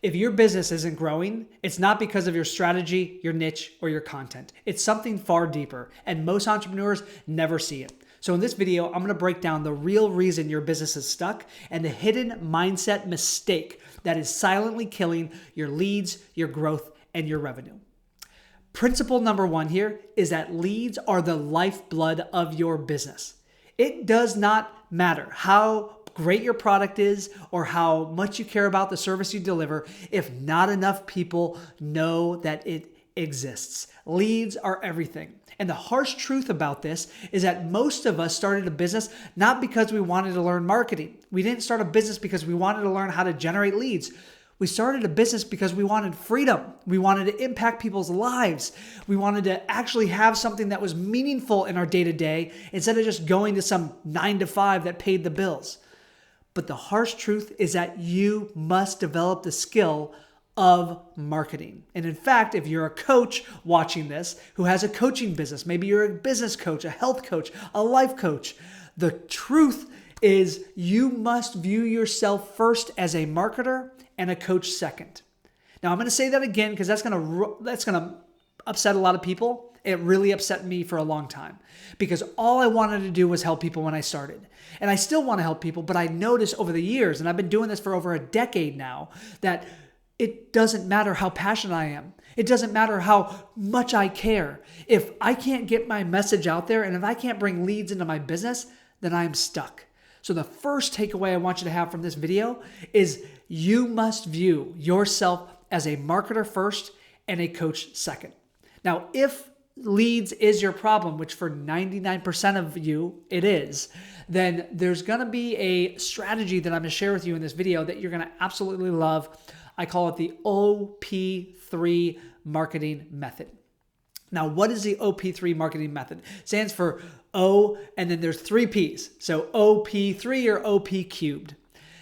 If your business isn't growing, it's not because of your strategy, your niche, or your content. It's something far deeper, and most entrepreneurs never see it. So in this video, I'm going to break down the real reason your business is stuck and the hidden mindset mistake that is silently killing your leads, your growth, and your revenue. Principle number one here is that leads are the lifeblood of your business. It does not matter how great your product is or how much you care about the service you deliver if not enough people know that it exists. Leads are everything. And the harsh truth about this is that most of us started a business not because we wanted to learn marketing. We didn't start a business because we wanted to learn how to generate leads. We started a business because we wanted freedom. We wanted to impact people's lives. We wanted to actually have something that was meaningful in our day-to-day instead of just going to some 9-to-5 that paid the bills. But the harsh truth is that you must develop the skill of marketing. And in fact, if you're a coach watching this who has a coaching business, maybe you're a business coach, a health coach, a life coach, the truth is you must view yourself first as a marketer and a coach second. Now, I'm going to say that again because that's going to upset a lot of people. It really upset me for a long time because all I wanted to do was help people when I started. And I still want to help people, but I noticed over the years, and I've been doing this for over a decade now, that it doesn't matter how passionate I am. It doesn't matter how much I care. If I can't get my message out there and if I can't bring leads into my business, then I'm stuck. So the first takeaway I want you to have from this video is you must view yourself as a marketer first and a coach second. Now, if leads is your problem, which for 99% of you it is, then there's going to be a strategy that I'm going to share with you in this video that you're going to absolutely love. I call it the OP3 marketing method. Now, what is the OP3 marketing method? It stands for O, and then there's 3 Ps. So OP3 or OP cubed.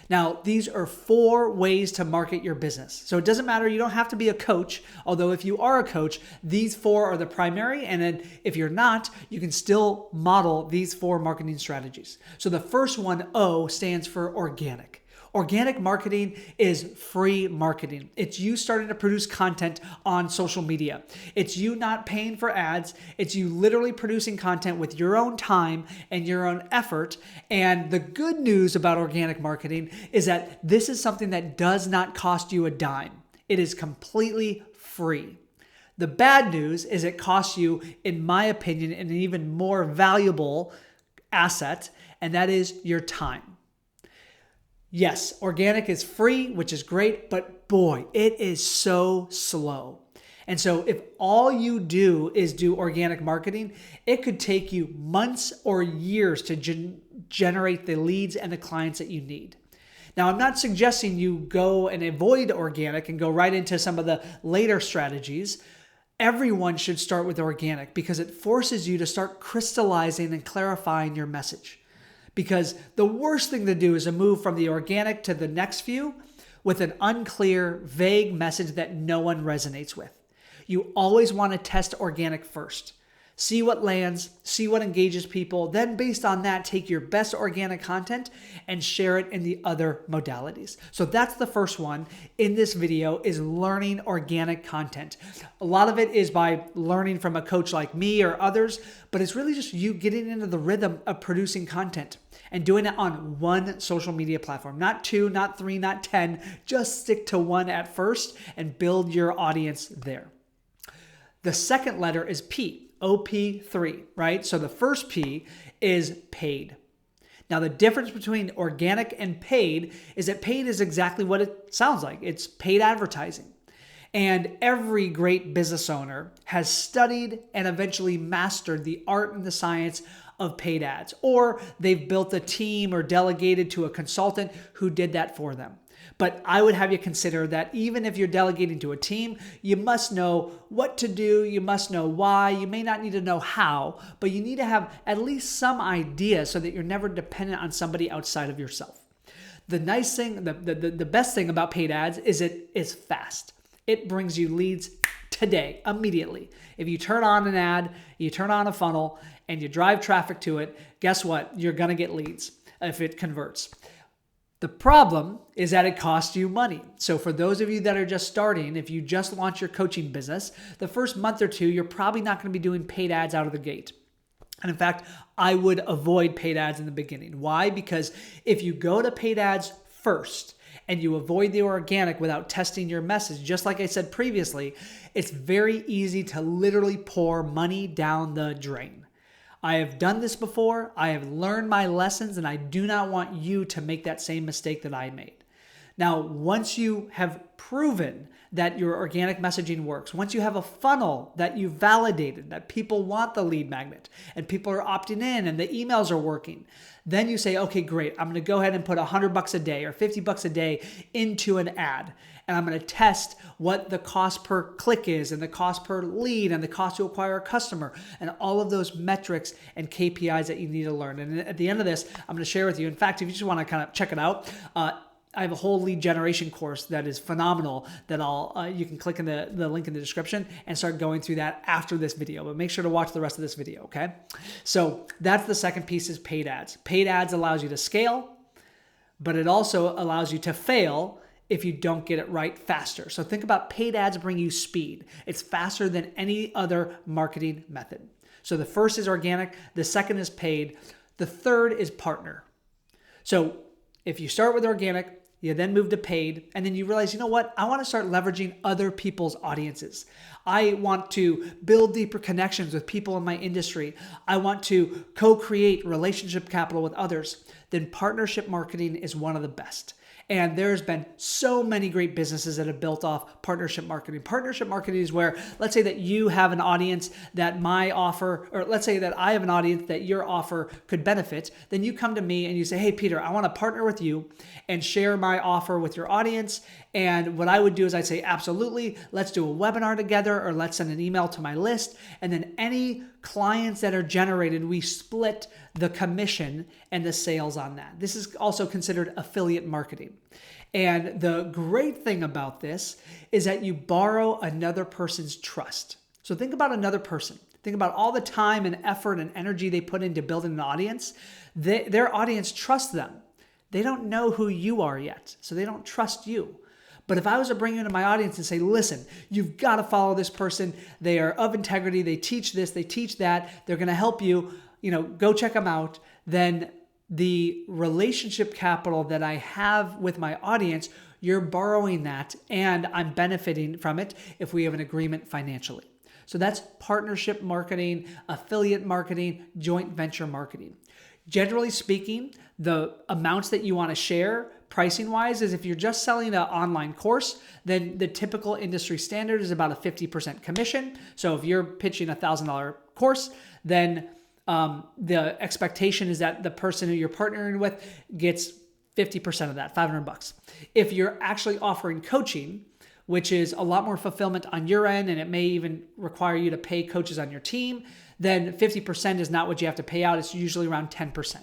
Now, these are 4 ways to market your business. So it doesn't matter. You don't have to be a coach. Although if you are a coach, these 4 are the primary. And then if you're not, you can still model these 4 marketing strategies. So the first one, O, stands for organic. Organic marketing is free marketing. It's you starting to produce content on social media. It's you not paying for ads. It's you literally producing content with your own time and your own effort. And the good news about organic marketing is that this is something that does not cost you a dime. It is completely free. The bad news is it costs you, in my opinion, an even more valuable asset, and that is your time. Yes, organic is free, which is great, but boy, it is so slow. And so if all you do is do organic marketing, it could take you months or years to generate the leads and the clients that you need. Now, I'm not suggesting you go and avoid organic and go right into some of the later strategies. Everyone should start with organic because it forces you to start crystallizing and clarifying your message. Because the worst thing to do is to move from the organic to the next few with an unclear, vague message that no one resonates with. You always want to test organic first. See what lands, see what engages people, then based on that, take your best organic content and share it in the other modalities. So that's the first one in this video is learning organic content. A lot of it is by learning from a coach like me or others, but it's really just you getting into the rhythm of producing content and doing it on one social media platform. Not 2, not 3, not 10. Just stick to one at first and build your audience there. The second letter is P. OP3, right? So the first P is paid. Now, the difference between organic and paid is that paid is exactly what it sounds like. It's paid advertising. And every great business owner has studied and eventually mastered the art and the science of paid ads, or they've built a team or delegated to a consultant who did that for them. But I would have you consider that even if you're delegating to a team, you must know what to do. You must know why. You may not need to know how, but you need to have at least some idea so that you're never dependent on somebody outside of yourself. The nice thing, the best thing about paid ads is it is fast. It brings you leads today, immediately. If you turn on an ad, you turn on a funnel, and you drive traffic to it, guess what? You're going to get leads if it converts. The problem is that it costs you money. So for those of you that are just starting, if you just launch your coaching business, the first month or two, you're probably not going to be doing paid ads out of the gate. And in fact, I would avoid paid ads in the beginning. Why? Because if you go to paid ads first and you avoid the organic without testing your message, just like I said previously, it's very easy to literally pour money down the drain. I have done this before. I have learned my lessons, and I do not want you to make that same mistake that I made. Now, once you have proven that your organic messaging works, once you have a funnel that you validated, that people want the lead magnet and people are opting in and the emails are working, then you say, okay, great. I'm going to go ahead and put $100 a day or $50 a day into an ad. And I'm going to test what the cost per click is and the cost per lead and the cost to acquire a customer and all of those metrics and KPIs that you need to learn. And at the end of this, I'm going to share with you. In fact, if you just want to kind of check it out, I have a whole lead generation course that is phenomenal that you can click in the link in the description and start going through that after this video. But make sure to watch the rest of this video, okay? So that's the second piece, is paid ads. Paid ads allows you to scale, but it also allows you to fail if you don't get it right faster. So think about paid ads bring you speed. It's faster than any other marketing method. So the first is organic. The second is paid. The third is partner. So if you start with organic, you then move to paid, and then you realize, you know what? I want to start leveraging other people's audiences. I want to build deeper connections with people in my industry. I want to co-create relationship capital with others. Then partnership marketing is one of the best. And there's been so many great businesses that have built off partnership marketing. Partnership marketing is where, let's say that you have an audience that my offer, or let's say that I have an audience that your offer could benefit. Then you come to me and you say, hey, Peter, I want to partner with you and share my offer with your audience. And what I would do is I'd say, absolutely, let's do a webinar together, or let's send an email to my list. And then any clients that are generated, we split the commission and the sales on that. This is also considered affiliate marketing. And the great thing about this is that you borrow another person's trust. So think about another person. Think about all the time and effort and energy they put into building an audience. Their audience trusts them. They don't know who you are yet, so they don't trust you. But if I was to bring you into my audience and say, listen, you've got to follow this person. They are of integrity. They teach this. They teach that. They're going to help you. Go check them out. Then the relationship capital that I have with my audience, you're borrowing that, and I'm benefiting from it if we have an agreement financially. So that's partnership marketing, affiliate marketing, joint venture marketing. Generally speaking, the amounts that you want to share pricing wise is, if you're just selling an online course, then the typical industry standard is about a 50% commission. So if you're pitching a $1,000 course, then the expectation is that the person who you're partnering with gets 50% of that, $500. If you're actually offering coaching, which is a lot more fulfillment on your end, and it may even require you to pay coaches on your team, then 50% is not what you have to pay out. It's usually around 10%.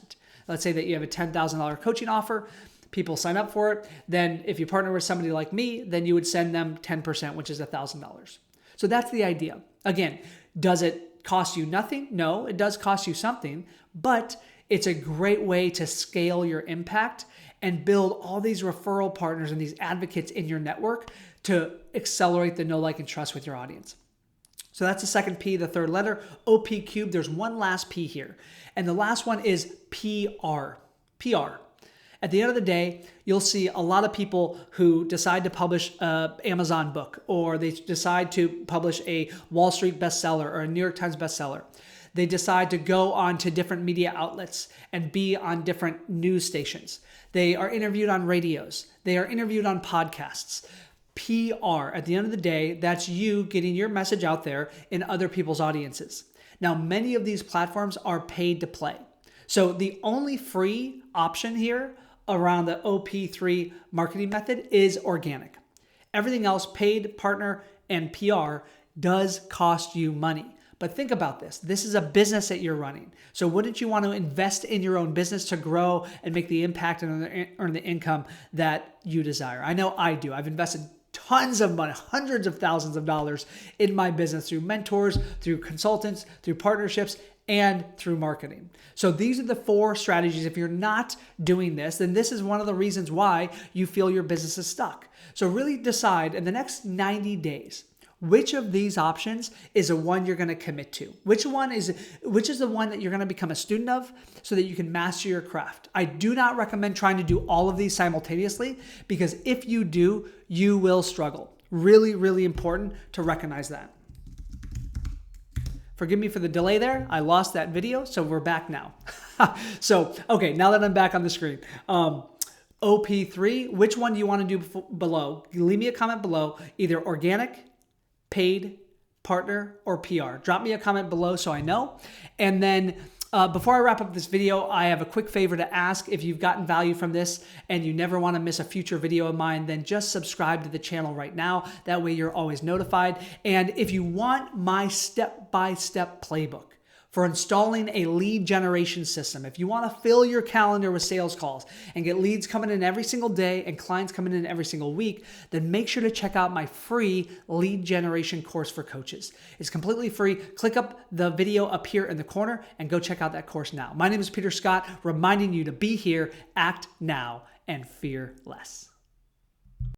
Let's say that you have a $10,000 coaching offer. People sign up for it. Then if you partner with somebody like me, then you would send them 10%, which is $1,000. So that's the idea. Again, does it cost you nothing? No, it does cost you something, but it's a great way to scale your impact and build all these referral partners and these advocates in your network to accelerate the know, like, and trust with your audience. So that's the second P, the third letter, OP cubed. There's one last P here. And the last one is PR. PR. At the end of the day, you'll see a lot of people who decide to publish an Amazon book, or they decide to publish a Wall Street bestseller or a New York Times bestseller. They decide to go on to different media outlets and be on different news stations. They are interviewed on radios. They are interviewed on podcasts. PR, at the end of the day, that's you getting your message out there in other people's audiences. Now, many of these platforms are paid to play. So the only free option here around the OP3 marketing method is organic. Everything else, paid, partner, and PR, does cost you money. But think about this. This is a business that you're running. So wouldn't you want to invest in your own business to grow and make the impact and earn the income that you desire? I know I do. I've invested tons of money, hundreds of thousands of dollars in my business through mentors, through consultants, through partnerships, and through marketing. So these are the 4 strategies. If you're not doing this, then this is one of the reasons why you feel your business is stuck. So really decide in the next 90 days, which of these options is the one you're going to commit to? Which is the one that you're going to become a student of so that you can master your craft? I do not recommend trying to do all of these simultaneously, because if you do, you will struggle. Really, really important to recognize that. Forgive me for the delay there. I lost that video, so we're back now. So, okay, now that I'm back on the screen. OP3, which one do you want to do below? Leave me a comment below, either organic, paid, partner, or PR. Drop me a comment below so I know. And then before I wrap up this video, I have a quick favor to ask. If you've gotten value from this and you never want to miss a future video of mine, then just subscribe to the channel right now. That way you're always notified. And if you want my step-by-step playbook for installing a lead generation system, if you want to fill your calendar with sales calls and get leads coming in every single day and clients coming in every single week, then make sure to check out my free lead generation course for coaches. It's completely free. Click up the video up here in the corner and go check out that course now. My name is Peter Scott, reminding you to be here, act now, and fear less.